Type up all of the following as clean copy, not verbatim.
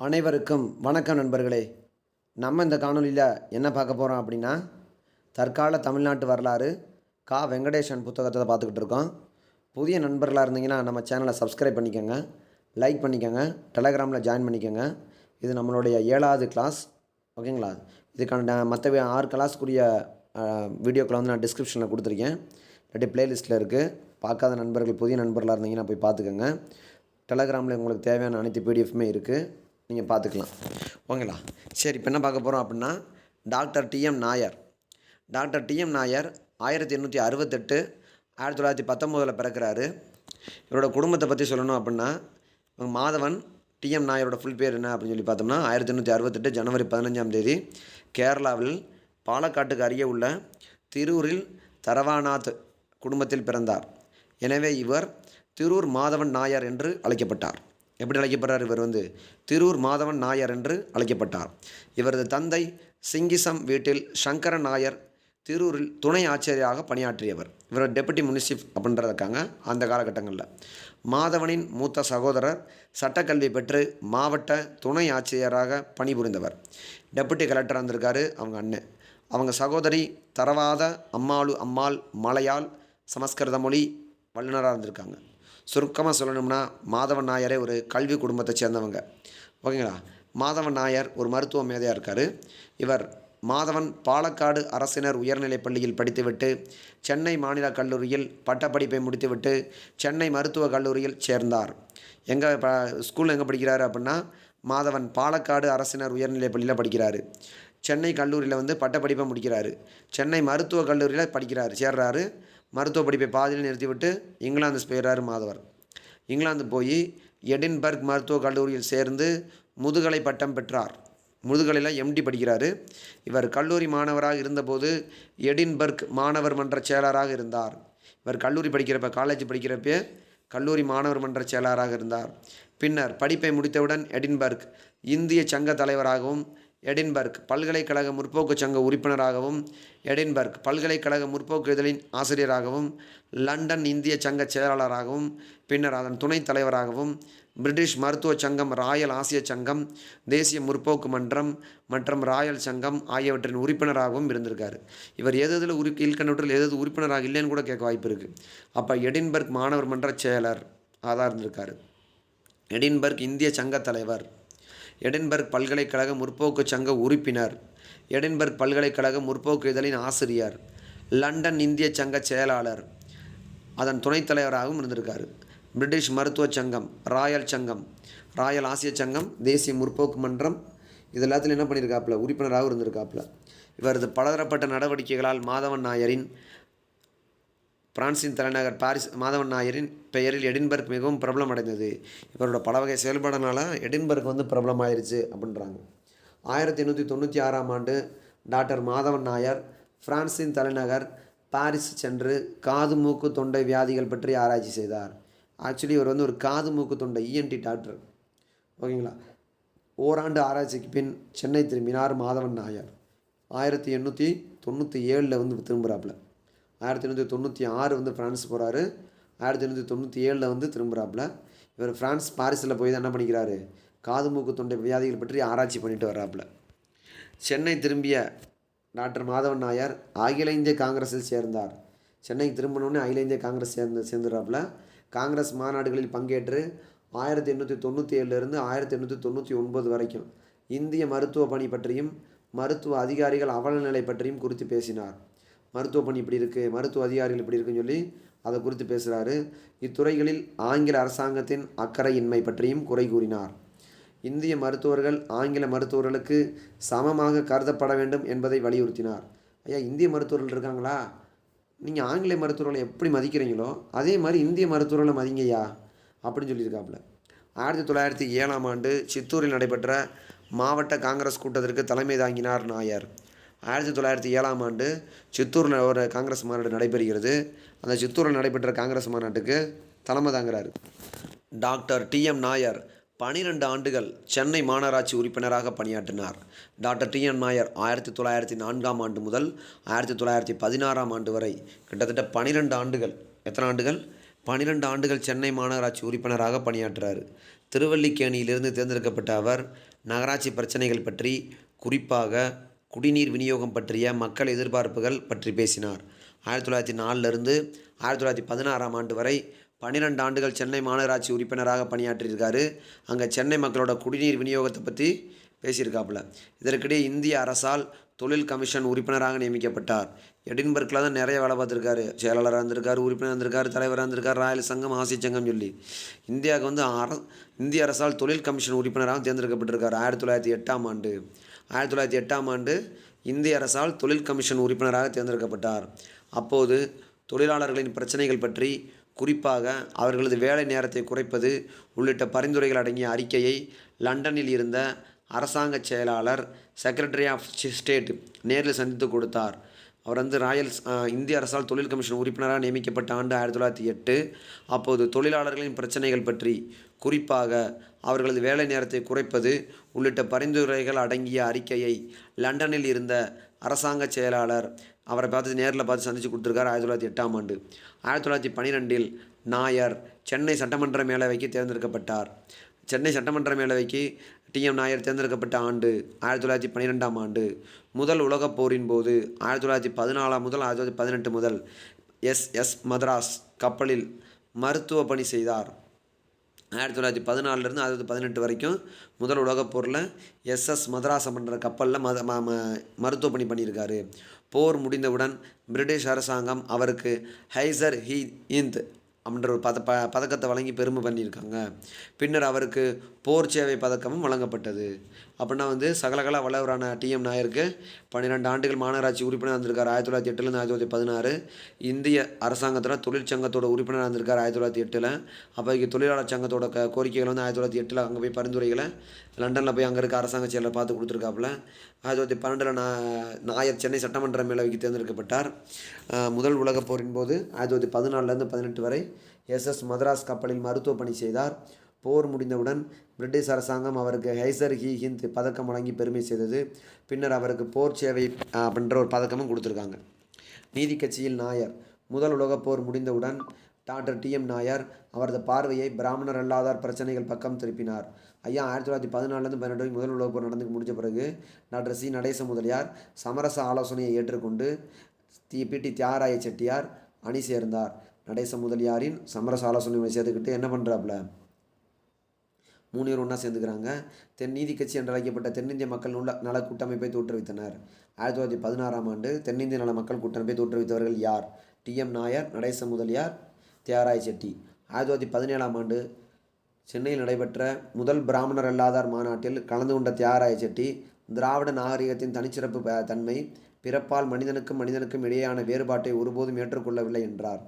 அனைவருக்கும் வணக்கம் நண்பர்களே. நம்ம இந்த காணொலியில் என்ன பார்க்க போகிறோம் அப்படின்னா, தற்கால தமிழ்நாட்டு வரலாறு வெங்கடேசன் புத்தகத்தை பார்த்துக்கிட்டு இருக்கோம். புதிய நண்பர்களாக இருந்தீங்கன்னா நம்ம சேனலை சப்ஸ்கிரைப் பண்ணிக்கோங்க, லைக் பண்ணிக்கோங்க, டெலகிராமில் ஜாயின் பண்ணிக்கோங்க. இது நம்மளுடைய 7வது கிளாஸ், ஓகேங்களா? இதுக்கான மற்ற 6 கிளாஸ்க்குரிய வீடியோக்களை நான் டிஸ்கிரிப்ஷனில் கொடுத்துருக்கேன், இல்லாட்டி ப்ளேலிஸ்ட்டில் இருக்குது. பார்க்காத நண்பர்கள், புதிய நண்பர்களாக இருந்தீங்கன்னா போய் பார்த்துக்கோங்க. டெலகிராமில் உங்களுக்கு தேவையான அனைத்து பிடிஎஃப்மே இருக்குது, நீங்கள் பார்த்துக்கலாம், ஓகேங்களா? சரி, இப்போ என்ன பார்க்க போகிறோம் அப்படின்னா, doctor TM Nair. Doctor TM Nair 1868 1919 பிறக்கிறாரு. இவரோட குடும்பத்தை பற்றி சொல்லணும் அப்படின்னா, மாதவன் டிஎம் நாயரோட ஃபுல் பேர் என்ன அப்படின்னு சொல்லி பார்த்தோம்னா, 1868 ஜனவரி 15 கேரளாவில் பாலக்காட்டுக்கு அருகே உள்ள திருூரில் தரவாநாத் குடும்பத்தில் பிறந்தார். எனவே இவர் திருூர் மாதவன் நாயர் என்று அழைக்கப்பட்டார். எப்படி அழைக்கப்படுறார்? இவர் திருூர் மாதவன் நாயர் என்று அழைக்கப்பட்டார். இவரது தந்தை சிங்கிசம் வீட்டில் சங்கரன் நாயர் திருூரில் துணை ஆட்சியராக பணியாற்றியவர். இவர் டெபுட்டி முனிசிப் அப்படின்றது இருக்காங்க அந்த காலகட்டங்களில். மாதவனின் மூத்த சகோதரர் சட்டக்கல்வி பெற்று மாவட்ட துணை ஆட்சியராக பணிபுரிந்தவர். டெபுட்டி கலெக்டராக இருந்திருக்காரு அவங்க அண்ணன். அவங்க சகோதரி தரவாத அம்மாள் மலையாள் சமஸ்கிருத மொழி வல்லுநராக இருந்திருக்காங்க. சுருக்கமாக சொல்லணும்னா, மாதவன் நாயரே ஒரு கல்வி குடும்பத்தை சேர்ந்தவங்க, ஓகேங்களா? மாதவன் நாயர் ஒரு மருத்துவ மேதையாக இருக்கார். இவர் மாதவன் பாலக்காடு அரசினர் உயர்நிலைப் பள்ளியில் படித்துவிட்டு சென்னை மாநில கல்லூரியில் பட்டப்படிப்பை முடித்துவிட்டு சென்னை மருத்துவக் கல்லூரியில் சேர்ந்தார். ஸ்கூலில் எங்கே படிக்கிறாரு அப்படின்னா, மாதவன் பாலக்காடு அரசினர் உயர்நிலைப் பள்ளியில் படிக்கிறாரு. சென்னை கல்லூரியில் பட்டப்படிப்பை முடிக்கிறாரு. சென்னை மருத்துவக் கல்லூரியில் சேர்றாரு. மருத்துவ படிப்பை பாதியில் நிறுத்திவிட்டு இங்கிலாந்து போயிடுறாரு மாதவர். இங்கிலாந்து போய் எடின்பர்க் மருத்துவக் கல்லூரியில் சேர்ந்து முதுகலை பட்டம் பெற்றார். முதுகலையில் எம்டி படிக்கிறார். இவர் கல்லூரி மாணவராக இருந்தபோது எடின்பர்க் மாணவர் மன்ற செயலராக இருந்தார். இவர் காலேஜ் படிக்கிறப்ப கல்லூரி மாணவர் மன்ற செயலராக இருந்தார். பின்னர் படிப்பை முடித்தவுடன் எடின்பர்க் இந்திய சங்க தலைவராகவும், எடின்பர்க் பல்கலைக்கழக முற்போக்கு சங்க உறுப்பினராகவும், எடின்பர்க் பல்கலைக்கழக முற்போக்கு இதழின் ஆசிரியராகவும், லண்டன் இந்திய சங்க செயலாளராகவும், பின்னர் அதன் துணைத் தலைவராகவும், பிரிட்டிஷ் மருத்துவ சங்கம், ராயல் ஆசிய சங்கம், தேசிய முற்போக்கு மன்றம் மற்றும் ராயல் சங்கம் ஆகியவற்றின் உறுப்பினராகவும் இருந்திருக்காரு. இவர் கீழ்கண்டவற்றில் எது உறுப்பினராக இல்லைன்னு கூட கேட்க வாய்ப்பு இருக்குது. அப்போ எடின்பர்க் மாணவர் மன்ற செயலர் அதாக இருந்திருக்காரு. எடின்பர்க் இந்திய சங்க தலைவர், எடின்பர்க் பல்கலைக்கழக முற்போக்கு சங்க உறுப்பினர், எடின்பர்க் பல்கலைக்கழக முற்போக்கு இதழின் ஆசிரியர், லண்டன் இந்திய சங்க செயலாளர், அதன் துணைத் தலைவராகவும் இருந்திருக்காரு. பிரிட்டிஷ் மருத்துவ சங்கம், ராயல் சங்கம், ராயல் ஆசிய சங்கம், தேசிய முற்போக்கு மன்றம், இது எல்லாத்துலையும் என்ன பண்ணியிருக்காப்புல, உறுப்பினராகவும் இருந்திருக்காப்புல. இவரது பலதரப்பட்ட நடவடிக்கைகளால் பிரான்சின் தலைநகர் பாரிஸ் மாதவன் நாயரின் பெயரில் எடின்பர்க் மிகவும் பிரபலம் அடைந்தது. இவரோட பல வகை செயல்பாடுனால எடின்பர்க் பிரபலம் ஆயிடுச்சு அப்படின்றாங்க. 1896 டாக்டர் மாதவன் நாயர் பிரான்சின் தலைநகர் பாரிஸ் சென்று காது மூக்கு தொண்டை வியாதிகள் பற்றி ஆராய்ச்சி செய்தார். ஆக்சுவலி இவர் ஒரு காது மூக்கு தொண்டை இஎன்டி டாக்டர், ஓகேங்களா? ஓராண்டு ஆராய்ச்சிக்கு பின் சென்னை திரும்பினார் மாதவன் நாயர். 1897 திரும்புகிறாப்புல. 1896 ஃப்ரான்ஸ் போகிறாரு. 1897 திரும்புகிறாப்புல. இவர் ஃப்ரான்ஸ் பாரிஸில் போய் தான் என்ன பண்ணிக்கிறாரு, காது மூக்கு தொண்டை வியாதிகள் பற்றி ஆராய்ச்சி பண்ணிட்டு வர்றாப்புல. சென்னை திரும்பிய டாக்டர் மாதவன் நாயர் அகில இந்திய காங்கிரஸில் சேர்ந்தார். சென்னைக்கு திரும்பினோடனே அகில இந்திய காங்கிரஸ் சேர்ந்துடுறாப்புல. காங்கிரஸ் மாநாடுகளில் பங்கேற்று 1897 1899 வரைக்கும் இந்திய மருத்துவ பணி பற்றியும் மருத்துவ அதிகாரிகள் அவலநிலை பற்றியும் குறித்து பேசினார். மருத்துவ பணி இப்படி இருக்குது, மருத்துவ அதிகாரிகள் இப்படி இருக்குன்னு சொல்லி அதை குறித்து பேசுகிறாரு. இத்துறைகளில் ஆங்கில அரசாங்கத்தின் அக்கறையின்மை பற்றியும் குறை கூறினார். இந்திய மருத்துவர்கள் ஆங்கில மருத்துவர்களுக்கு சமமாக கருதப்பட வேண்டும் என்பதை வலியுறுத்தினார். ஐயா, இந்திய மருத்துவர்கள் இருக்காங்களா, நீங்கள் ஆங்கில மருத்துவர்களை எப்படி மதிக்கிறீங்களோ அதே மாதிரி இந்திய மருத்துவர்களை மதிங்கய்யா அப்படின்னு சொல்லியிருக்காப்புல. 1907 சித்தூரில் நடைபெற்ற மாவட்ட காங்கிரஸ் கூட்டத்திற்கு தலைமை தாங்கினார் நாயர். 1907 சித்தூரில் ஒரு காங்கிரஸ் மாநாடு நடைபெறுகிறது. அந்த சித்தூரில் நடைபெற்ற காங்கிரஸ் மாநாட்டுக்கு தலைமை தாங்கிறார். டாக்டர் டிஎம் நாயர் 12 ஆண்டுகள் சென்னை மாநகராட்சி உறுப்பினராக பணியாற்றினார். டாக்டர் டிஎம் நாயர் 1904 முதல் 1916 வரை கிட்டத்தட்ட 12 ஆண்டுகள். எத்தனை ஆண்டுகள்? 12 ஆண்டுகள் சென்னை மாநகராட்சி உறுப்பினராக பணியாற்றினார். திருவல்லிக்கேணியிலிருந்து தேர்ந்தெடுக்கப்பட்ட அவர் நகராட்சி பிரச்சனைகள் பற்றி, குறிப்பாக குடிநீர் விநியோகம் பற்றிய மக்கள் எதிர்பார்ப்புகள் பற்றி பேசினார். 1904லிருந்து 1916ஆம் ஆண்டு வரை 12 ஆண்டுகள் சென்னை மாநகராட்சி உறுப்பினராக பணியாற்றியிருக்காரு. அங்கே சென்னை மக்களோட குடிநீர் விநியோகத்தை பற்றி பேசியிருக்காப்புல. இதற்கிடையே இந்திய அரசால் தொழில் கமிஷன் உறுப்பினராக நியமிக்கப்பட்டார். எடின்பர்க்கில் தான் நிறைய வேலை பார்த்துருக்காரு. செயலாளராக இருந்திருக்காரு, உறுப்பினர் இருந்திருக்காரு, தலைவராக இருந்திருக்காரு, ராயல் சங்கம், ஆசிய சங்கம் சொல்லி. இந்தியாவுக்கு வந்து இந்திய அரசால் தொழில் கமிஷன் உறுப்பினராக தேர்ந்தெடுக்கப்பட்டிருக்கார். 1908ஆம் ஆண்டு 1908ஆம் ஆண்டு இந்திய அரசால் தொழில் கமிஷன் உறுப்பினராக தேர்ந்தெடுக்கப்பட்டார். அப்போது தொழிலாளர்களின் பிரச்சனைகள் பற்றி, குறிப்பாக அவர்களது வேலை நேரத்தை குறைப்பது உள்ளிட்ட பரிந்துரைகள் அடங்கிய அறிக்கையை லண்டனில் இருந்த அரசாங்க செயலாளர் செக்ரட்டரி ஆஃப் ஸ்டேட் நேரில் சந்தித்து கொடுத்தார். அவர் வந்து இந்திய அரசால் தொழில் கமிஷன் உறுப்பினராக நியமிக்கப்பட்ட ஆண்டு 1908. அப்போது தொழிலாளர்களின் பிரச்சனைகள் பற்றி, குறிப்பாக அவர்களது வேலை நேரத்தை குறைப்பது உள்ளிட்ட பரிந்துரைகள் அடங்கிய அறிக்கையை லண்டனில் இருந்த அரசாங்க செயலாளர் அவரை நேரில் பார்த்து சந்தித்து கொடுத்துருக்கார். 1908ஆம் ஆண்டு 1912இல் நாயர் சென்னை சட்டமன்ற மேலவைக்கு தேர்ந்தெடுக்கப்பட்டார். சென்னை சட்டமன்ற மேலவைக்கு டிஎம் நாயர் தேர்ந்தெடுக்கப்பட்ட ஆண்டு 1912ஆம் ஆண்டு. முதல் உலகப் போரின் போது 1914 முதல் 1918 முதல் எஸ்எஸ் மதராஸ் கப்பலில் மருத்துவ பணி செய்தார். 1914லேருந்து 1918 வரைக்கும் முதல் உலகப் போரில் எஸ்எஸ் மதராஸ் அப்படின்ற கப்பலில் மருத்துவ பணி பண்ணியிருக்காரு. போர் முடிந்தவுடன் பிரிட்டிஷ் அரசாங்கம் அவருக்கு ஹைசர் ஹிந்த் அப்படின்ற ஒரு பதக்கத்தை வழங்கி பெருமை பண்ணியிருக்காங்க. பின்னர் அவருக்கு போர் சேவை பதக்கமும் வழங்கப்பட்டது. அப்படின்னா வந்து சகலகலா வல்லவரான டிஎம் நாயருக்கு 12 ஆண்டுகள் மாநகராட்சி உறுப்பினர் இருந்திருக்கார். 1908லேருந்து 1916. இந்திய அரசாங்கத்தில் தொழிற்சங்கத்தோட உறுப்பினராக இருந்திருக்கார் 1908. அப்போதைக்கு தொழிலாளர் சங்கத்தோட கோரிக்கைகள் வந்து 1908 அங்கே போய் பரிந்துரைகளை லண்டனில் போய் அங்கே இருக்க அரசாங்க செயலர் பார்த்து கொடுத்துருக்காப்புல. 1912 நாயர் சென்னை சட்டமன்ற மேலவைக்கு தேர்ந்தெடுக்கப்பட்டார். முதல் உலகப் போரின் போது 1914லேருந்து 18 வரை எஸ்எஸ் மதராஸ் கப்பலில் மருத்துவ பணி செய்தார். போர் முடிந்தவுடன் பிரிட்டிஷ் அரசாங்கம் அவருக்கு ஹைசர் ஹிந்த் பதக்கம் வழங்கி பெருமை செய்தது. பின்னர் அவருக்கு போர் சேவை அப்படின்ற ஒரு பதக்கமும் கொடுத்துருக்காங்க. நீதி கட்சியில் நாயர். முதல் உலகப் போர் முடிந்தவுடன் டாக்டர் டிஎம் நாயர் அவரது பார்வையை பிராமணர் அல்லாதார் பிரச்சனைகள் பக்கம் திருப்பினார். 1914லேருந்து 18 முதல் உலகப் போர் நடந்து முடிஞ்ச பிறகு டாக்டர் சி. நடேச முதலியார் சமரச ஆலோசனையை ஏற்றுக்கொண்டு பிடி தியாகராய செட்டியார் அணி சேர்ந்தார். நடேச முதலியாரின் சமரச ஆலோசனை சேர்த்துக்கிட்டு என்ன பண்ணுறாப்புல 3 பேர் ஒன்றா சேர்ந்துக்கிறாங்க. நீதி கட்சி என்று அழைக்கப்பட்ட தென்னிந்திய மக்கள் நல கூட்டமைப்பை தோற்றுவித்தனர். 1916ஆம் ஆண்டு தென்னிந்திய நல மக்கள் கூட்டமைப்பை தோற்றுவித்தவர்கள் யார்? டிஎம் நாயர், நடேச முதலியார், தியாகராய செட்டி. 1917ஆம் ஆண்டு சென்னையில் நடைபெற்ற முதல் பிராமணர் அல்லாதார் மாநாட்டில் கலந்து கொண்ட தியாகராய செட்டி திராவிட நாகரிகத்தின் தனிச்சிறப்பு தன்மை, பிறப்பால் மனிதனுக்கும் இடையேயான வேறுபாட்டை ஒருபோதும் ஏற்றுக்கொள்ளவில்லை என்றார்.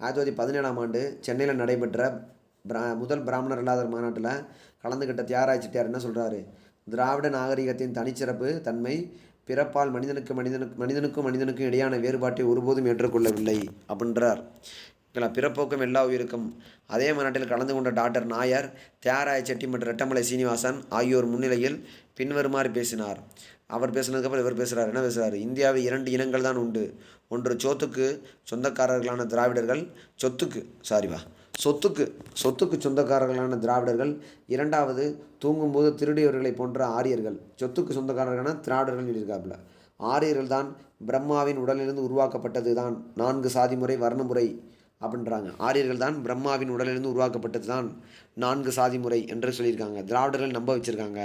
1917ஆம் ஆண்டு சென்னையில் நடைபெற்ற முதல் பிராமணர் அல்லாதார் மாநாட்டில் கலந்துக்கிட்ட தியாகராய செட்டியார் என்ன சொல்கிறாரு? திராவிட நாகரிகத்தின் தனிச்சிறப்பு தன்மை, பிறப்பால் மனிதனுக்கும் இடையான வேறுபாட்டை ஒருபோதும் ஏற்றுக்கொள்ளவில்லை அப்படின்றார். பிறப்போக்கும் எல்லா உயிருக்கும். அதே மாநாட்டில் கலந்து கொண்ட டாக்டர் நாயர், தியாகராய செட்டி மற்றும் ரெட்டமலை சீனிவாசன் ஆகியோர் முன்னிலையில் பின்வருமாறு பேசினார். அவர் பேசினதுக்கப்புறம் இவர் பேசுகிறார். என்ன பேசுகிறார்? இந்தியாவில் 2 இனங்கள் தான் உண்டு. ஒன்று சொத்துக்கு சொந்தக்காரர்களான திராவிடர்கள், சொத்துக்கு சொந்தக்காரர்களான திராவிடர்கள். இரண்டாவது, தூங்கும்போது திருடியவர்களை போன்ற ஆரியர்கள். சொத்துக்கு சொந்தக்காரர்களான திராவிடர்கள் சொல்லியிருக்காப்புல. ஆரியர்கள் தான் பிரம்மாவின் உடலிலிருந்து உருவாக்கப்பட்டது தான் 4 சாதி முறை வர்ணமுறை அப்படின்றாங்க. ஆரியர்கள் தான் பிரம்மாவின் உடலிலிருந்து உருவாக்கப்பட்டது தான் 4 சாதி முறை என்று சொல்லியிருக்காங்க. திராவிடர்கள் நம்ப வச்சுருக்காங்க.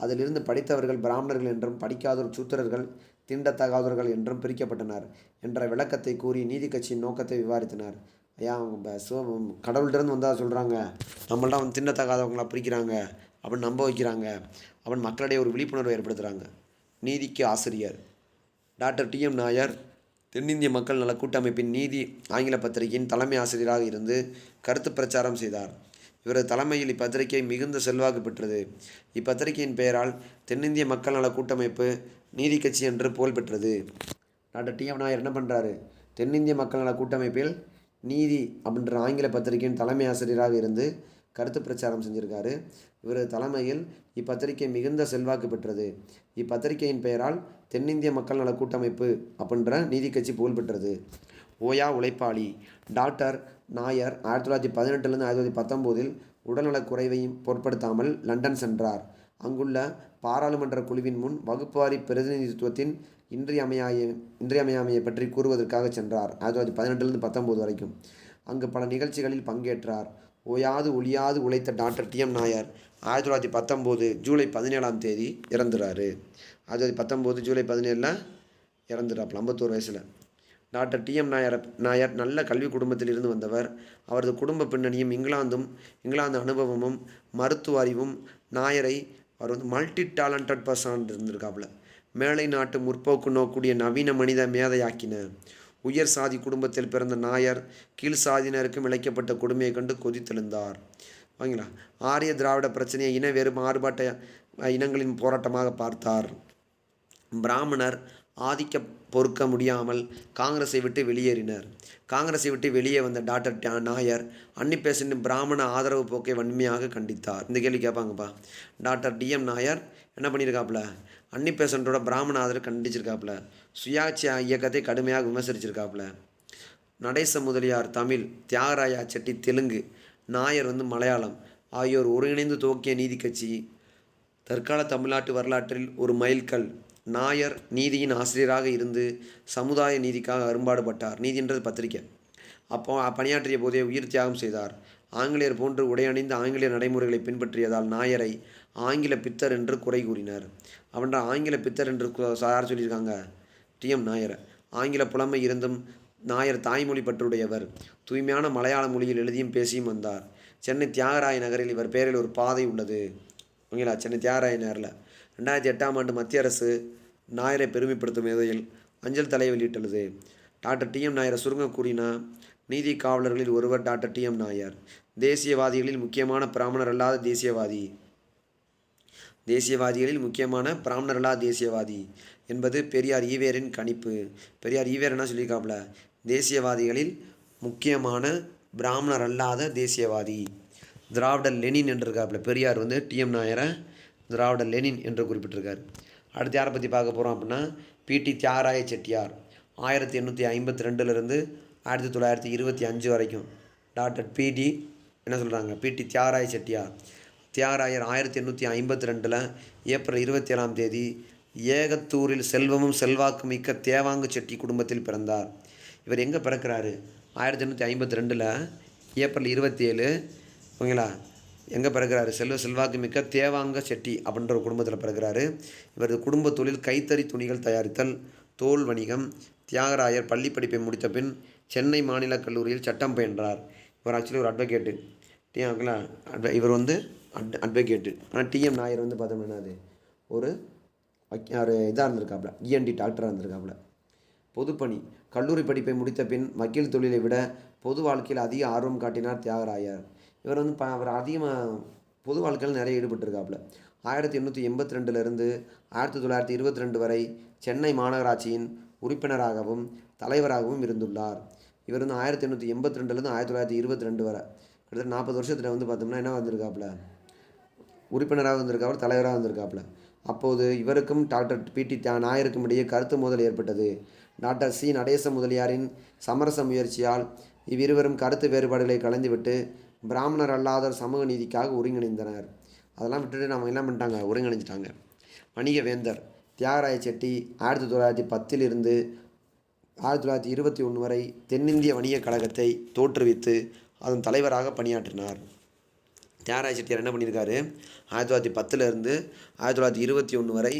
அதிலிருந்து படித்தவர்கள் பிராமணர்கள் என்றும், படிக்காதோர் சூத்திரர்கள், தீண்டத்தகாதவர்கள் என்றும் பிரிக்கப்பட்டனர் என்ற விளக்கத்தை கூறி நீதி கட்சியின் நோக்கத்தை விவாதித்தனர். அவங்க கடவுள்கிட்டருந்து வந்தால் சொல்கிறாங்க, நம்மள்டாம் வந்து திண்டத்தகாதவங்களாக பிரிக்கிறாங்க அப்படின்னு நம்ப வைக்கிறாங்க அப்படின்னு மக்களிடையே ஒரு விழிப்புணர்வை ஏற்படுத்துகிறாங்க. நீதிக்கு ஆசிரியர் டாக்டர் டிஎம் நாயர் தென்னிந்திய மக்கள் நல கூட்டமைப்பின் நீதி ஆங்கில பத்திரிகையின் தலைமை ஆசிரியராக இருந்து கருத்து பிரச்சாரம் செய்தார். இவரது தலைமையில் இப்பத்திரிகை மிகுந்த செல்வாக்கு பெற்றது. இப்பத்திரிகையின் பெயரால் தென்னிந்திய மக்கள் நல கூட்டமைப்பு நீதி கட்சி என்று புகழ் பெற்றது. டாக்டர் டிஎம் நாயர் என்ன பண்ணுறாரு? தென்னிந்திய மக்கள் நல கூட்டமைப்பில் நீதி அப்படின்ற ஆங்கில பத்திரிகையின் தலைமை ஆசிரியராக இருந்து கருத்து பிரச்சாரம் செஞ்சுருக்காரு. இவரது தலைமையில் இப்பத்திரிகை மிகுந்த செல்வாக்கு பெற்றது. இப்பத்திரிகையின் பெயரால் தென்னிந்திய மக்கள் நல கூட்டமைப்பு அப்படின்ற நீதி கட்சி புகழ் பெற்றது. ஓயா உழைப்பாளி டாக்டர் நாயர் 1918லேருந்து 1919 உடல்நலக் குறைவையும் பொருட்படுத்தாமல் லண்டன் சென்றார். அங்குள்ள பாராளுமன்ற குழுவின் முன் வகுப்புவாரி பிரதிநிதித்துவத்தின் இன்றியமையாமையை பற்றி கூறுவதற்காக சென்றார். 1918லேருந்து 19 வரைக்கும் அங்கு பல நிகழ்ச்சிகளில் பங்கேற்றார். ஓயாது ஒழியாது உழைத்த டாக்டர் டி.எம். நாயர் 1919 ஜூலை 17 இறந்துறாரு. 1919 ஜூலை 17 இறந்துறாப்புல 51 வயசில். Doctor TM. நாயர் நல்ல கல்வி குடும்பத்தில் இருந்து வந்தவர். அவரது குடும்ப பின்னணியும் இங்கிலாந்து அனுபவமும் மருத்துவ அறிவும் நாயரை அவர் மல்டி டேலண்டட் பர்சன் இருந்திருக்காப்புல. மேலை நாட்டு முற்போக்கு நோக்கூடிய நவீன மனித மேதையாக்கின. உயர் சாதி குடும்பத்தில் பிறந்த நாயர் கீழ் சாதியினருக்கும் இழைக்கப்பட்ட கொடுமையை கண்டு கொதித்தெழுந்தார். ஓகேங்களா. ஆரிய திராவிட பிரச்சனையை இன வேறு மாறுபாட்ட இனங்களின் போராட்டமாக பார்த்தார். பிராமணர் ஆதிக்க பொறுக்க முடியாமல் காங்கிரஸை விட்டு வெளியேறினர். காங்கிரஸை விட்டு வெளியே வந்த டாக்டர் நாயர் அன்னிபெசன்ட் பிராமண ஆதரவு போக்கை வன்மையாக கண்டித்தார். இந்த கேள்வி கேட்பாங்கப்பா. Doctor TM. நாயர் என்ன பண்ணியிருக்காப்புல, அன்னிபெசன்ட்டோட பிராமண ஆதரவு கண்டிச்சிருக்காப்புல. சுயாட்சி இயக்கத்தை கடுமையாக விமர்சிச்சிருக்காப்புல. நடேச முதலியார் தமிழ், தியாகராயா செட்டி தெலுங்கு, நாயர் மலையாளம் ஆகியோர் ஒருங்கிணைந்து துவக்கிய நீதி கட்சி தற்கால தமிழ்நாட்டு வரலாற்றில் ஒரு மைல்கல். நாயர் நீதியின் ஆசிரியராக இருந்து சமுதாய நீதிக்காக அரும்பாடுபட்டார். நீதின்றது பத்திரிக்கை. அப்போ பணியாற்றிய போதே உயிர் தியாகம் செய்தார். ஆங்கிலேயர் போன்று உடையணிந்து ஆங்கிலேய நடைமுறைகளை பின்பற்றியதால் நாயரை ஆங்கில பித்தர் என்று குறை கூறினர். அவன்ற ஆங்கில பித்தர் என்று யார் சொல்லியிருக்காங்க? டி.எம். நாயர். ஆங்கில புலமை இருந்தும் நாயர் தாய்மொழி பற்றுடையவர். தூய்மையான மலையாள மொழியில் எழுதியும் பேசியும் வந்தார். சென்னை தியாகராய நகரில் இவர் பெயரில் ஒரு பாதை உள்ளது. ஓகேங்களா. சென்னை தியாகராய நகரில் 2008 மத்திய அரசு நாயரை பெருமைப்படுத்தும் வகையில் அஞ்சல் தலை வெளியிட்டுள்ளது. Doctor TM. நாயரை சுருங்க கூறினா, நீதி காவலர்களில் ஒருவர் டாக்டர் டி.எம். நாயர். தேசியவாதிகளில் முக்கியமான பிராமணர் அல்லாத தேசியவாதி. தேசியவாதிகளில் முக்கியமான பிராமணர் அல்லாத தேசியவாதி என்பது பெரியார் ஈவேரின் கணிப்பு. பெரியார் ஈவேர் என்ன சொல்லியிருக்காப்புல, தேசியவாதிகளில் முக்கியமான பிராமணர் அல்லாத தேசியவாதி. திராவிடர் லெனின் என்றிருக்காப்புல. பெரியார் டி.எம். நாயரை திராவிடர் லெனின் என்று குறிப்பிட்டிருக்கார். அடுத்து யாரை பற்றி பார்க்க போகிறோம் அப்படின்னா, பி.டி. தியாகராய செட்டியார் 1852 1925 வரைக்கும். Doctor PT. என்ன சொல்கிறாங்க, பி.டி. தியாகராய செட்டியார். தியாகராயர் 1852 ஏப்ரல் 27 ஏகத்தூரில் செல்வமும் செல்வாக்கு மிக்க தேவாங்கு செட்டி குடும்பத்தில் பிறந்தார். இவர் எங்கே பிறக்கிறாரு? 1852 ஏப்ரல் 27 ஓகேங்களா. எங்கே பிறகுறாரு? செல்வாக்கு மிக்க தேவாங்க செட்டி அப்படின்ற ஒரு குடும்பத்தில் பிறகுறாரு. இவரது குடும்ப தொழில் கைத்தறி துணிகள் தயாரித்தல், தோல் வணிகம். தியாகராயர் பள்ளி படிப்பை முடித்த பின் சென்னை மாநில கல்லூரியில் சட்டம் பயின்றார். இவர் ஆக்சுவலி ஒரு அட்வொகேட்டு. இவர் அட்வொகேட்டு. ஆனால் டி.எம். நாயர் பார்த்தோம்னா என்னது, ஒரு இதாக இருந்திருக்காப்புல, இஎன்டி டாக்டராக இருந்திருக்காப்புல. பொதுப்பணி. கல்லூரி படிப்பை முடித்த பின் வக்கீல் தொழிலை விட பொது வாழ்க்கையில் அதிக ஆர்வம் காட்டினார் தியாகராயர். இவர் அவர் அதிகமாக பொது வாழ்க்கையில் நிறைய ஈடுபட்டிருக்காப்புல. 1882 1922 வரை சென்னை மாநகராட்சியின் உறுப்பினராகவும் தலைவராகவும் இருந்துள்ளார். இவர் 1882 1922 வரை கிட்டத்தட்ட 40 வருஷத்தில் பார்த்தோம்னா என்ன வந்திருக்காப்புல, உறுப்பினராக வந்திருக்காப்புல, தலைவராக வந்திருக்காப்புல. அப்போது இவருக்கும் டாக்டர் பி.டி. நாயருக்கும் இடையே கருத்து மோதல் ஏற்பட்டது. Doctor C. நடேச முதலியாரின் சமரச முயற்சியால் இவ்விருவரும் கருத்து வேறுபாடுகளை கலந்துவிட்டு பிராமணர் அல்லாதோர் சமூக நீதிக்காக ஒருங்கிணைந்தனர். அதெல்லாம் விட்டுட்டு நம்ம என்ன பண்ணிட்டாங்க, ஒருங்கிணைஞ்சிட்டாங்க. வணிக வேந்தர். தியாகராய செட்டி 1910 1921 வரை தென்னிந்திய வணிகக் கழகத்தை தோற்றுவித்து அதன் தலைவராக பணியாற்றினார். தியாகராய செட்டியார் என்ன பண்ணியிருக்காரு, 1910 1921 வரை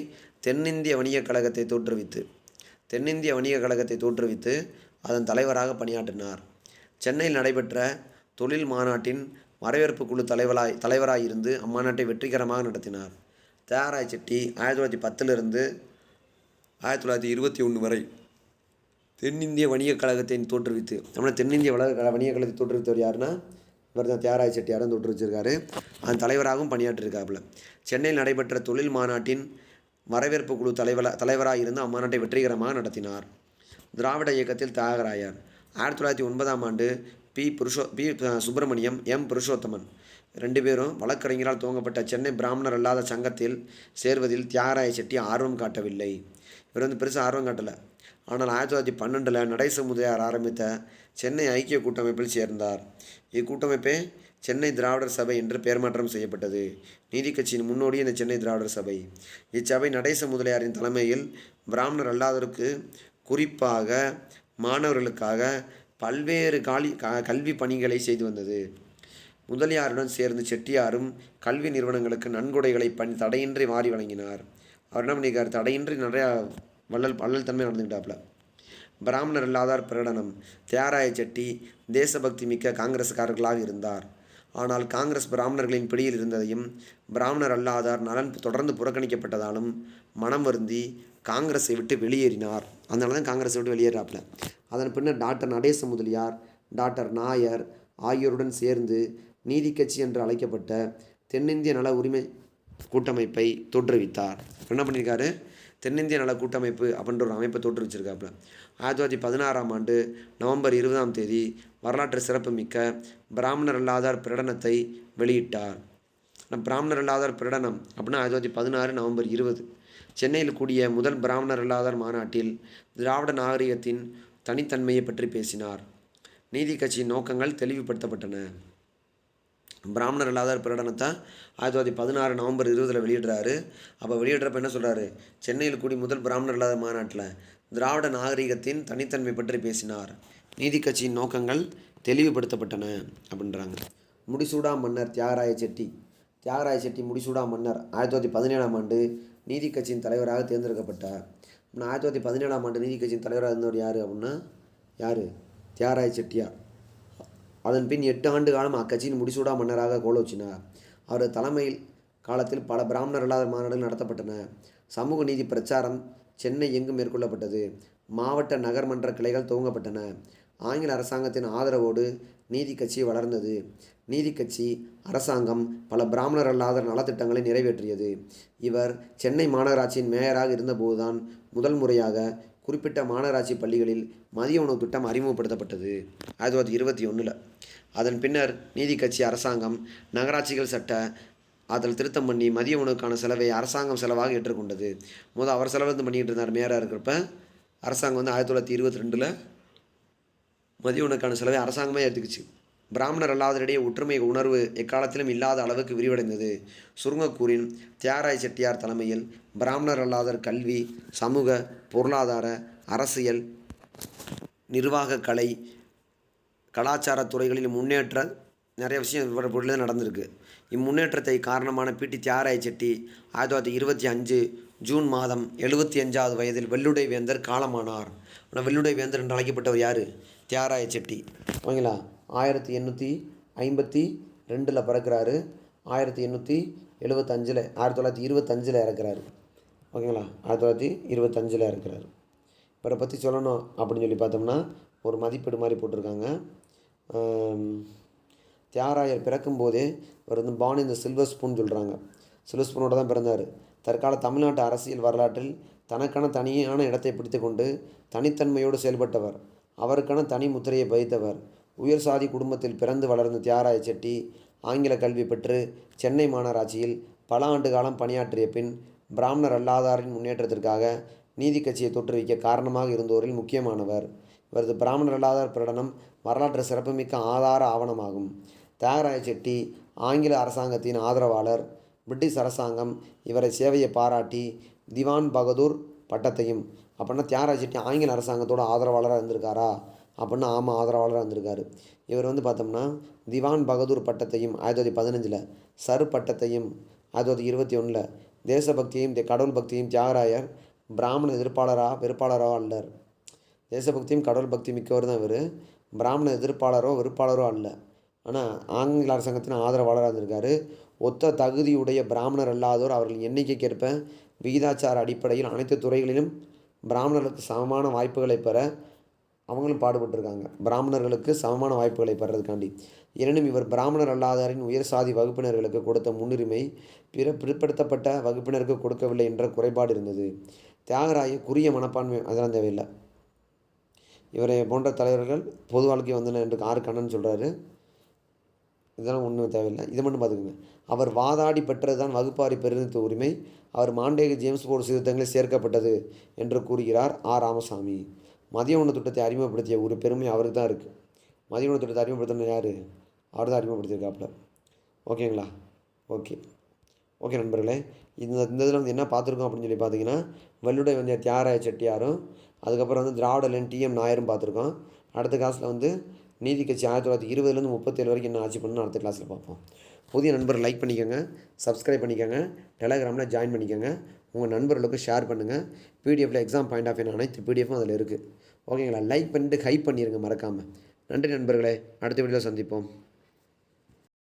தென்னிந்திய வணிகக் கழகத்தை தோற்றுவித்து அதன் தலைவராக பணியாற்றினார். சென்னையில் நடைபெற்ற தொழில் மாநாட்டின் வரவேற்பு குழு தலைவராக இருந்து அம்மாநாட்டை வெற்றிகரமாக நடத்தினார். தியாகராய செட்டி 1910 1921 வரை தென்னிந்திய வணிகக் கழகத்தை தோற்றுவித்து, தென்னிந்திய வணிகக் கழகத்தை தோற்றுவித்தவர் யாருன்னா இவர் தான், தியாகராய செட்டியார் தோற்றுவிச்சிருக்காரு. அதன் தலைவராகவும் பணியாற்றிருக்காப்புல. சென்னையில் நடைபெற்ற தொழில் மாநாட்டின் வரவேற்பு குழு தலைவராக இருந்து அம்மாநாட்டை வெற்றிகரமாக நடத்தினார். திராவிட இயக்கத்தில் தியாகராயர். 1909 பி. சுப்பிரமணியம், எம். புருஷோத்தமன் 2 பேரும் வழக்கறிஞரால் துவங்கப்பட்ட சென்னை பிராமணர் அல்லாத சங்கத்தில் சேர்வதில் தியாகராய செட்டி ஆர்வம் காட்டவில்லை. இவர் பெருசாக ஆர்வம் காட்டலை. ஆனால் 1912 நடேச முதலியார் ஆரம்பித்த சென்னை ஐக்கிய கூட்டமைப்பில் சேர்ந்தார். இக்கூட்டமைப்பே சென்னை திராவிடர் சபை என்று பெயர் மாற்றம் செய்யப்பட்டது. நீதி கட்சியின் முன்னோடி இந்த சென்னை திராவிடர் சபை. இச்சபை நடேச முதலியாரின் தலைமையில் பிராமணர் அல்லாதோருக்கு, குறிப்பாக மாணவர்களுக்காக பல்வேறு கல்வி பணிகளை செய்து வந்தது. முதலியாருடன் சேர்ந்து செட்டியாரும் கல்வி நிறுவனங்களுக்கு நன்கொடைகளை தடையின்றி வாரி வழங்கினார். அவர் என்ன பண்ணியிருக்கார், தடையின்றி நிறையா வள்ளல் தன்மை நடந்துக்கிட்டாப்புல. பிராமணர் அல்லாதார் பிரகடனம். தியாகராய செட்டி தேசபக்தி மிக்க காங்கிரஸ்காரர்களாக இருந்தார். ஆனால் காங்கிரஸ் பிராமணர்களின் பிடியில் இருந்ததையும் பிராமணர் அல்லாதார் நலன் தொடர்ந்து புறக்கணிக்கப்பட்டதாலும் மனம் வருந்தி காங்கிரஸை விட்டு வெளியேறினார். அதனால தான் காங்கிரஸை விட்டு வெளியேறாப்புல. அதன் பின்னர் டாக்டர் நடேச முதலியார், டாக்டர் நாயர் ஆகியோருடன் சேர்ந்து நீதி கட்சி என்று அழைக்கப்பட்ட தென்னிந்திய நல உரிமை கூட்டமைப்பை தோற்றுவித்தார். என்ன பண்ணியிருக்காரு, தென்னிந்திய நல கூட்டமைப்பு அப்படின்ற ஒரு அமைப்பை தோற்றுவிச்சிருக்காப்புல. 1916 நவம்பர் 20 வரலாற்று சிறப்புமிக்க பிராமணர் அல்லாதார் பிரகடனத்தை வெளியிட்டார். பிராமணர் அல்லாதார் பிரகடனம் அப்படின்னா 1916 நவம்பர் 20 சென்னையில் கூடிய முதல் பிராமணர் அல்லாதார் மாநாட்டில் திராவிட நாகரிகத்தின் தனித்தன்மையை பற்றி பேசினார். நீதி கட்சியின் நோக்கங்கள் தெளிவுபடுத்தப்பட்டன. பிராமணர் அல்லாதார் பிரகடனத்தை 1916 நவம்பர் 20 வெளியிடுறாரு. அப்போ வெளியிடுறப்ப என்ன சொல்கிறாரு, சென்னையில் கூடி முதல் பிராமணர் அல்லாத மாநாட்டில் திராவிட நாகரிகத்தின் தனித்தன்மை பற்றி பேசினார். நீதி கட்சியின் நோக்கங்கள் தெளிவுபடுத்தப்பட்டன அப்படின்றாங்க. முடிசூடா மன்னர் தியாகராய செட்டி. தியாகராய செட்டி முடிசூடா மன்னர் 1917 நீதி கட்சியின் தலைவராக தேர்ந்தெடுக்கப்பட்டார். 1917 நீதி கட்சியின் தலைவராக இருந்தவர் யார் அப்படின்னா தியாகராய செட்டியார். அதன் பின் 8 ஆண்டு காலம் அக்கட்சியின் முடிசூடா மன்னராக கோலோச்சினார். அவரது தலைமையில் காலத்தில் பல பிராமணர் அல்லாத மாநாடுகள் நடத்தப்பட்டன. சமூக நீதி பிரச்சாரம் சென்னை எங்கும் மேற்கொள்ளப்பட்டது. மாவட்ட நகர்மன்ற கிளைகள் துவங்கப்பட்டன. ஆங்கில அரசாங்கத்தின் ஆதரவோடு நீதி கட்சி வளர்ந்தது. நீதி கட்சி அரசாங்கம் பல பிராமணர் அல்லாத நலத்திட்டங்களை நிறைவேற்றியது. இவர் சென்னை மாநகராட்சியின் மேயராக இருந்தபோதுதான் முதல் முறையாக குறிப்பிட்ட மாநகராட்சி பள்ளிகளில் மதிய உணவு திட்டம் அறிமுகப்படுத்தப்பட்டது 1921. அதன் பின்னர் நீதி கட்சி அரசாங்கம் நகராட்சிகள் சட்ட அதில் திருத்தம் பண்ணி மதிய உணவுக்கான செலவை அரசாங்கம் செலவாக ஏற்றுக்கொண்டது. அவர் செலவு பண்ணிக்கிட்டு இருந்தார் மேயராக இருக்கிறப்ப. அரசாங்கம் 1922 மதிய உணவுக்கான செலவை அரசாங்கமே ஏற்றுக்குச்சு. பிராமணர் அல்லாதரிடையே ஒற்றுமை உணர்வு எக்காலத்திலும் இல்லாத அளவுக்கு விரிவடைந்தது. சுருங்கக்கூறின் தியாகராய செட்டியார் தலைமையில் பிராமணர் அல்லாதர் கல்வி, சமூக, பொருளாதார, அரசியல், நிர்வாக, கலை, கலாச்சார துறைகளில் முன்னேற்ற நிறைய விஷயம் இவர்கள் நடந்திருக்கு. இம்முன்னேற்றத்தை காரணமான பிடி தியாகராய செட்டி 1925 ஜூன் 75வது வயதில் வெள்ளுடை வேந்தர் காலமானார். வெள்ளுடை வேந்தர் என்று அழைக்கப்பட்டவர் யார், தியாகராய செட்டி. ஓகேங்களா. 1852 பிறக்கிறாரு. 1925 இறக்குறாரு. ஓகேங்களா. 1925 இறக்குறாரு. இவரை பற்றி சொல்லணும் அப்படின்னு சொல்லி பார்த்தோம்னா ஒரு மதிப்பீடு மாதிரி போட்டிருக்காங்க. தியாகராயர் பிறக்கும்போதே இவர் பான் இந்த சில்வர் ஸ்பூன் சொல்கிறாங்க. சில்வர் ஸ்பூனோட தான் பிறந்தார். தற்கால தமிழ்நாட்டு அரசியல் வரலாற்றில் தனக்கான தனியான இடத்தை பிடித்து கொண்டு தனித்தன்மையோடு செயல்பட்டவர். அவருக்கான தனி முத்திரையை பதித்தவர். உயர் சாதி குடும்பத்தில் பிறந்து வளர்ந்த தியாகராய செட்டி ஆங்கில கல்வி பெற்று சென்னை மாநகராட்சியில் பல ஆண்டு காலம் பணியாற்றிய பின் பிராமணர் அல்லாதாரின் முன்னேற்றத்திற்காக நீதி கட்சியை தோற்றுவிக்க காரணமாக இருந்தோரில் முக்கியமானவர். இவரது பிராமணர் அல்லாதார் பிரகடனம் வரலாற்று சிறப்புமிக்க ஆதார ஆவணமாகும். தியாகராய செட்டி ஆங்கில அரசாங்கத்தின் ஆதரவாளர். பிரிட்டிஷ் அரசாங்கம் இவரை சேவையை பாராட்டி திவான் பகதூர் பட்டத்தையும், அப்படின்னா தியாகராய செட்டி ஆங்கில அரசாங்கத்தோட ஆதரவாளராக இருந்திருக்காரா அப்படின்னா ஆமாம், ஆதரவாளராக இருந்திருக்காரு. இவர் பார்த்தோம்னா திவான் பகதூர் பட்டத்தையும் 1915, சர் பட்டத்தையும் 1921, தேசபக்தியையும் கடவுள் பக்தியையும் தியாகராயர் பிராமண வெறுப்பாளரோ அல்லர். தேசபக்தியும் கடவுள் பக்தி மிக்கவர் தான் இவர். பிராமண வெறுப்பாளரோ அல்ல. ஆனால் ஆங்கில அரசாங்கத்தின் ஆதரவாளராக இருந்திருக்காரு. ஒத்த தகுதியுடைய பிராமணர் அல்லாதோர் அவர்கள் எண்ணிக்கைக்கேற்ப விகிதாச்சார அடிப்படையில் அனைத்து துறைகளிலும் பிராமணர்களுக்கு சமமான வாய்ப்புகளை பெற அவங்களும் பாடுபட்டிருக்காங்க. பிராமணர்களுக்கு சமமான வாய்ப்புகளை பெறதுக்காண்டி. எனினும் இவர் பிராமணர் அல்லாதாரின் உயர் சாதி வகுப்பினர்களுக்கு கொடுத்த முன்னுரிமை பிற்படுத்தப்பட்ட வகுப்பினருக்கு கொடுக்கவில்லை என்ற குறைபாடு இருந்தது. தியாகராய குறுகிய மனப்பான்மை அதெல்லாம் தேவையில்லை. இவரை போன்ற தலைவர்கள் பொது வாழ்க்கை வந்தன என்று ஆர் கண்ணன் சொல்கிறாரு. இதெல்லாம் ஒன்றும் தேவையில்லை, இதை மட்டும் பார்த்துக்கோங்க. அவர் வாதாடி பெற்றது தான் வகுப்பாரி பிரதிநிதித்துவ உரிமை. அவர் மாண்டேக ஜேம்ஸ் போர்டு சீர்திருத்தங்களில் சேர்க்கப்பட்டது என்று கூறுகிறார் ராமசாமி. மதிய உணவு திட்டத்தை அறிமுகப்படுத்திய ஒரு பெருமை அவருக்கு தான் இருக்குது. மதிய உணவு திட்டத்தை அறிமுகப்படுத்தணும் யார்? அவர் தான் அறிமுகப்படுத்தியிருக்காப்புல. ஓகேங்களா? ஓகே ஓகே நண்பர்களே, இந்த இதில் வந்து என்ன பார்த்துருக்கோம் அப்படின்னு சொல்லி பார்த்தீங்கன்னா, வெள்ளுடை வந்து தியாகராய செட்டியாரும், அதுக்கப்புறம் வந்து திராவிட லைன் டிஎம் நாயரும் பார்த்துருக்கோம். அடுத்த கிளாஸில் வந்து நீதி கட்சி 1920 37 வரைக்கும் என்ன ஆட்சி பண்ணணும் அடுத்த கிளாஸில் பார்ப்போம். புதிய நண்பர் லைக் பண்ணிக்கோங்க, சப்ஸ்கிரைப் பண்ணிக்கோங்க, டெலகிராமில் ஜாயின் பண்ணிக்கோங்க, உங்கள் நண்பர்களுக்கு ஷேர் பண்ணுங்கள். பிடிஎஃப்பில் எக்ஸாம் பாயிண்ட் ஆஃப் வியூ அனைத்து பிடிஎஃப்பும் அதில் இருக்குது. ஓகேங்களா? லைக் பண்ணிவிட்டு ஹைப் பண்ணிடுங்க மறக்காமல். நன்றி நண்பர்களே, அடுத்த வீடியோவில் சந்திப்போம்.